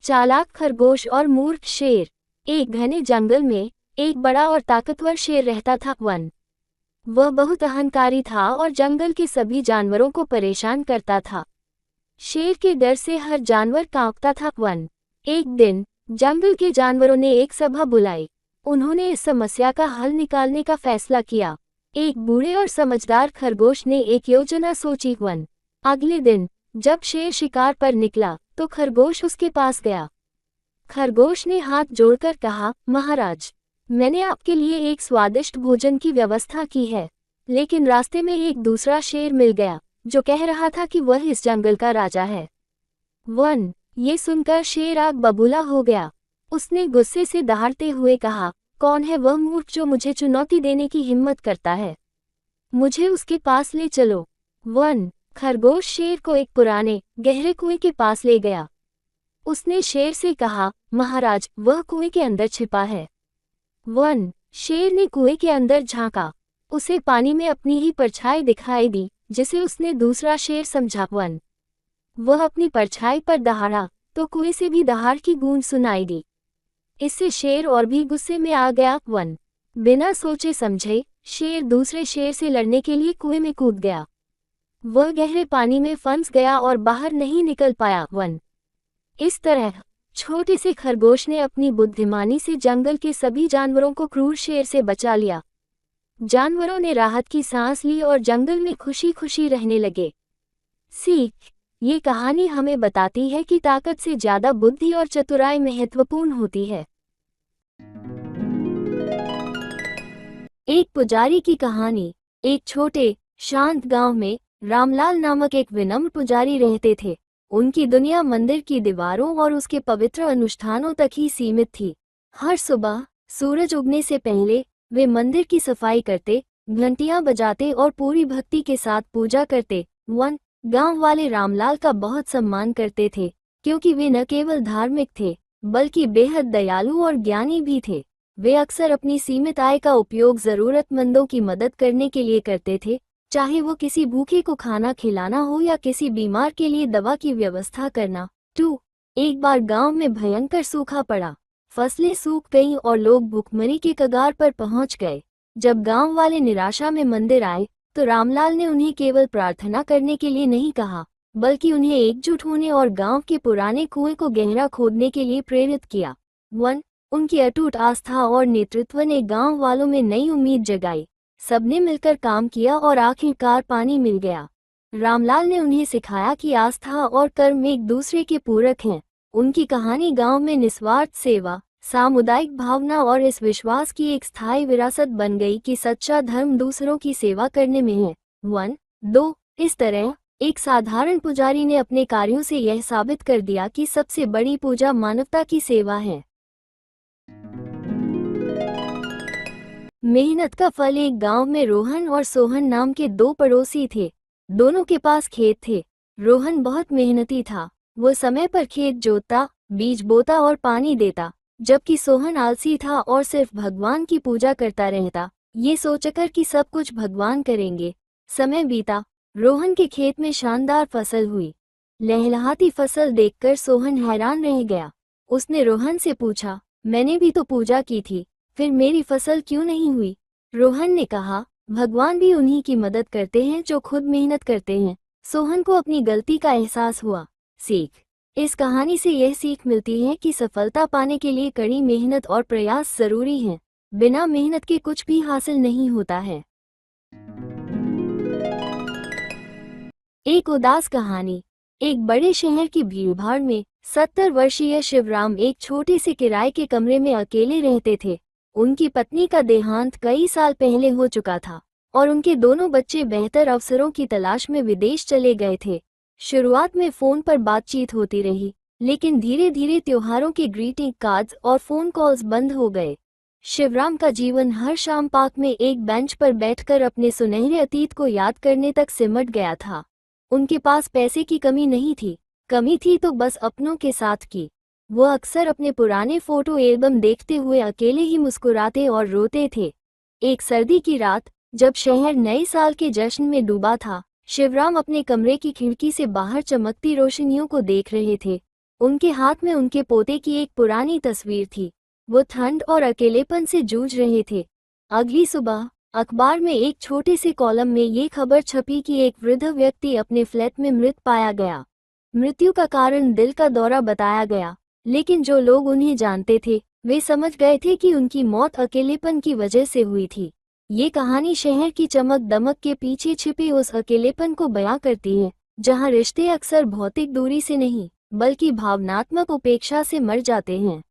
चालाक खरगोश और मूर्ख शेर। एक घने जंगल में एक बड़ा और ताकतवर शेर रहता था। वह बहुत अहंकारी था और जंगल के सभी जानवरों को परेशान करता था। शेर के डर से हर जानवर कांपता था। एक दिन जंगल के जानवरों ने एक सभा बुलाई। उन्होंने इस समस्या का हल निकालने का फैसला किया। एक बूढ़े और समझदार खरगोश ने एक योजना सोची। अगले दिन जब शेर शिकार पर निकला तो खरगोश उसके पास गया। खरगोश ने हाथ जोड़कर कहा, महाराज, मैंने आपके लिए एक स्वादिष्ट भोजन की व्यवस्था की है। लेकिन रास्ते में एक दूसरा शेर मिल गया जो कह रहा था कि वह इस जंगल का राजा है। ये सुनकर शेर आग बबूला हो गया। उसने गुस्से से दहाड़ते हुए कहा, कौन है वह मूर्ख जो मुझे चुनौती देने की हिम्मत करता है? मुझे उसके पास ले चलो। खरगोश शेर को एक पुराने गहरे कुएं के पास ले गया। उसने शेर से कहा, महाराज, वह कुएं के अंदर छिपा है। शेर ने कुएं के अंदर झांका। उसे पानी में अपनी ही परछाई दिखाई दी, जिसे उसने दूसरा शेर समझा। वह अपनी परछाई पर दहाड़ा तो कुएं से भी दहाड़ की गूंज सुनाई दी। इससे शेर और भी गुस्से में आ गया। बिना सोचे समझे शेर दूसरे शेर से लड़ने के लिए कुएं में कूद गया। वह गहरे पानी में फंस गया और बाहर नहीं निकल पाया। इस तरह छोटे से खरगोश ने अपनी बुद्धिमानी से जंगल के सभी जानवरों को क्रूर शेर से बचा लिया। जानवरों ने राहत की सांस ली और जंगल में खुशी खुशी रहने लगे। सीख: ये कहानी हमें बताती है कि ताकत से ज्यादा बुद्धि और चतुराई महत्वपूर्ण होती है। एक पुजारी की कहानी। एक छोटे शांत गांव में रामलाल नामक एक विनम्र पुजारी रहते थे। उनकी दुनिया मंदिर की दीवारों और उसके पवित्र अनुष्ठानों तक ही सीमित थी। हर सुबह सूरज उगने से पहले वे मंदिर की सफाई करते, घंटियां बजाते और पूरी भक्ति के साथ पूजा करते। गांव वाले रामलाल का बहुत सम्मान करते थे, क्योंकि वे न केवल धार्मिक थे बल्कि बेहद दयालु और ज्ञानी भी थे। वे अक्सर अपनी सीमित आय का उपयोग जरूरतमंदों की मदद करने के लिए करते थे, चाहे वो किसी भूखे को खाना खिलाना हो या किसी बीमार के लिए दवा की व्यवस्था करना। एक बार गांव में भयंकर सूखा पड़ा। फसलें सूख गईं और लोग भूखमरी के कगार पर पहुंच गए। जब गांव वाले निराशा में मंदिर आए तो रामलाल ने उन्हें केवल प्रार्थना करने के लिए नहीं कहा, बल्कि उन्हें एकजुट होने और गांव के पुराने कुएं को गहरा खोदने के लिए प्रेरित किया। उनकी अटूट आस्था और नेतृत्व ने गांव वालों में नई उम्मीद जगाई। सबने मिलकर काम किया और आखिरकार पानी मिल गया। रामलाल ने उन्हें सिखाया कि आस्था और कर्म एक दूसरे के पूरक हैं। उनकी कहानी गांव में निस्वार्थ सेवा, सामुदायिक भावना और इस विश्वास की एक स्थायी विरासत बन गई कि सच्चा धर्म दूसरों की सेवा करने में है। इस तरह एक साधारण पुजारी ने अपने कार्यों से यह साबित कर दिया कि सबसे बड़ी पूजा मानवता की सेवा है। मेहनत का फल। एक गांव में रोहन और सोहन नाम के दो पड़ोसी थे। दोनों के पास खेत थे। रोहन बहुत मेहनती था। वो समय पर खेत जोतता, बीज बोता और पानी देता, जबकि सोहन आलसी था और सिर्फ भगवान की पूजा करता रहता, ये सोचकर कि सब कुछ भगवान करेंगे। समय बीता। रोहन के खेत में शानदार फसल हुई। लहलहाती फसल देखकर सोहन हैरान रह गया। उसने रोहन से पूछा, मैंने भी तो पूजा की थी, फिर मेरी फसल क्यों नहीं हुई? रोहन ने कहा, भगवान भी उन्हीं की मदद करते हैं जो खुद मेहनत करते हैं। सोहन को अपनी गलती का एहसास हुआ। सीख: इस कहानी से यह सीख मिलती है कि सफलता पाने के लिए कड़ी मेहनत और प्रयास जरूरी हैं। बिना मेहनत के कुछ भी हासिल नहीं होता है। एक उदास कहानी। एक बड़े शहर की भीड़भाड़ में 70 वर्षीय शिवराम एक छोटे से किराए के कमरे में अकेले रहते थे। उनकी पत्नी का देहांत कई साल पहले हो चुका था और उनके दोनों बच्चे बेहतर अवसरों की तलाश में विदेश चले गए थे। शुरुआत में फोन पर बातचीत होती रही, लेकिन धीरे धीरे त्योहारों के ग्रीटिंग कार्ड्स और फोन कॉल्स बंद हो गए। शिवराम का जीवन हर शाम पार्क में एक बेंच पर बैठकर अपने सुनहरे अतीत को याद करने तक सिमट गया था। उनके पास पैसे की कमी नहीं थी, कमी थी तो बस अपनों के साथ की। वो अक्सर अपने पुराने फोटो एल्बम देखते हुए अकेले ही मुस्कुराते और रोते थे। एक सर्दी की रात, जब शहर नए साल के जश्न में डूबा था, शिवराम अपने कमरे की खिड़की से बाहर चमकती रोशनियों को देख रहे थे। उनके हाथ में उनके पोते की एक पुरानी तस्वीर थी। वो ठंड और अकेलेपन से जूझ रहे थे। अगली सुबह अखबार में एक छोटे से कॉलम में ये खबर छपी कि एक वृद्ध व्यक्ति अपने फ्लैट में मृत पाया गया। मृत्यु का कारण दिल का दौरा बताया गया, लेकिन जो लोग उन्हें जानते थे वे समझ गए थे कि उनकी मौत अकेलेपन की वजह से हुई थी। ये कहानी शहर की चमक दमक के पीछे छिपे उस अकेलेपन को बयां करती है, जहां रिश्ते अक्सर भौतिक दूरी से नहीं बल्कि भावनात्मक उपेक्षा से मर जाते हैं।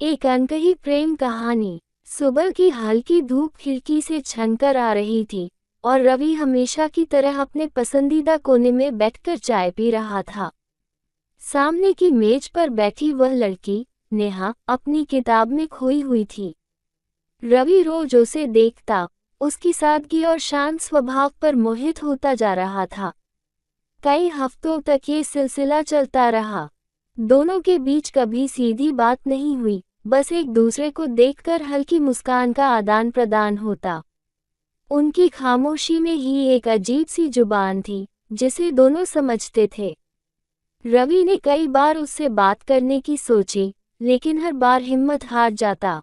एक अनकही प्रेम कहानी। सुबह की हल्की धूप खिड़की से छनकर आ रही थी और रवि हमेशा की तरह अपने पसंदीदा कोने में बैठकर चाय पी रहा था। सामने की मेज पर बैठी वह लड़की नेहा अपनी किताब में खोई हुई थी। रवि रोज उसे देखता, उसकी सादगी और शांत स्वभाव पर मोहित होता जा रहा था। कई हफ्तों तक ये सिलसिला चलता रहा। दोनों के बीच कभी सीधी बात नहीं हुई, बस एक दूसरे को देखकर हल्की मुस्कान का आदान प्रदान होता। उनकी खामोशी में ही एक अजीब सी जुबान थी जिसे दोनों समझते थे। रवि ने कई बार उससे बात करने की सोची, लेकिन हर बार हिम्मत हार जाता।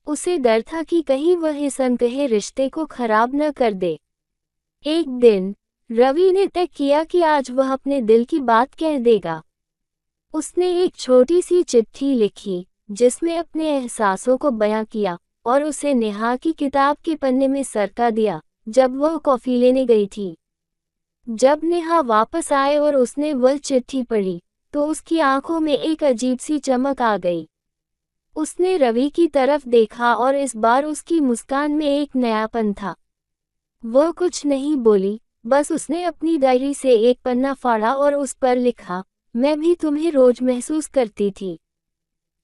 उसे डर था कि कहीं वह इस अनकहे रिश्ते को खराब न कर दे। एक दिन रवि ने तय किया कि आज वह अपने दिल की बात कह देगा। उसने एक छोटी सी चिट्ठी लिखी जिसमें अपने एहसासों को बयां किया और उसे नेहा की किताब के पन्ने में सरका दिया जब वह कॉफी लेने गई थी। जब नेहा वापस आए और उसने वह चिट्ठी पढ़ी तो उसकी आंखों में एक अजीब सी चमक आ गई। उसने रवि की तरफ देखा और इस बार उसकी मुस्कान में एक नयापन था। वह कुछ नहीं बोली, बस उसने अपनी डायरी से एक पन्ना फाड़ा और उस पर लिखा, मैं भी तुम्हें रोज महसूस करती थी।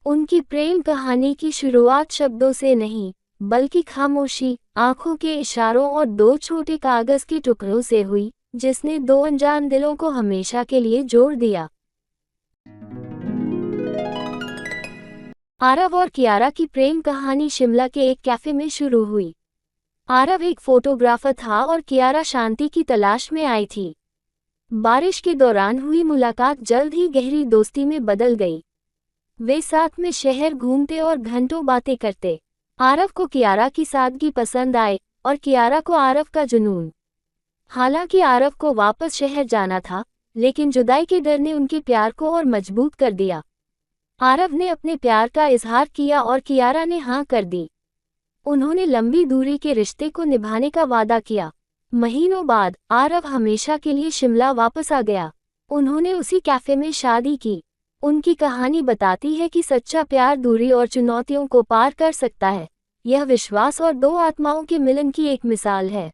उनकी प्रेम कहानी की शुरुआत शब्दों से नहीं बल्कि खामोशी, आंखों के इशारों और दो छोटे कागज के टुकड़ों से हुई, जिसने दो अनजान दिलों को हमेशा के लिए जोड़ दिया। आरव और कियारा की प्रेम कहानी शिमला के एक कैफे में शुरू हुई। आरव एक फोटोग्राफर था और कियारा शांति की तलाश में आई थी। बारिश के दौरान हुई मुलाकात जल्द ही गहरी दोस्ती में बदल गई। वे साथ में शहर घूमते और घंटों बातें करते। आरव को कियारा की सादगी पसंद आए और कियारा को आरव का जुनून। हालांकि आरव को वापस शहर जाना था, लेकिन जुदाई के डर ने उनके प्यार को और मजबूत कर दिया। आरव ने अपने प्यार का इजहार किया और कियारा ने हाँ कर दी। उन्होंने लंबी दूरी के रिश्ते को निभाने का वादा किया। महीनों बाद आरव हमेशा के लिए शिमला वापस आ गया। उन्होंने उसी कैफे में शादी की। उनकी कहानी बताती है कि सच्चा प्यार दूरी और चुनौतियों को पार कर सकता है। यह विश्वास और दो आत्माओं के मिलन की एक मिसाल है।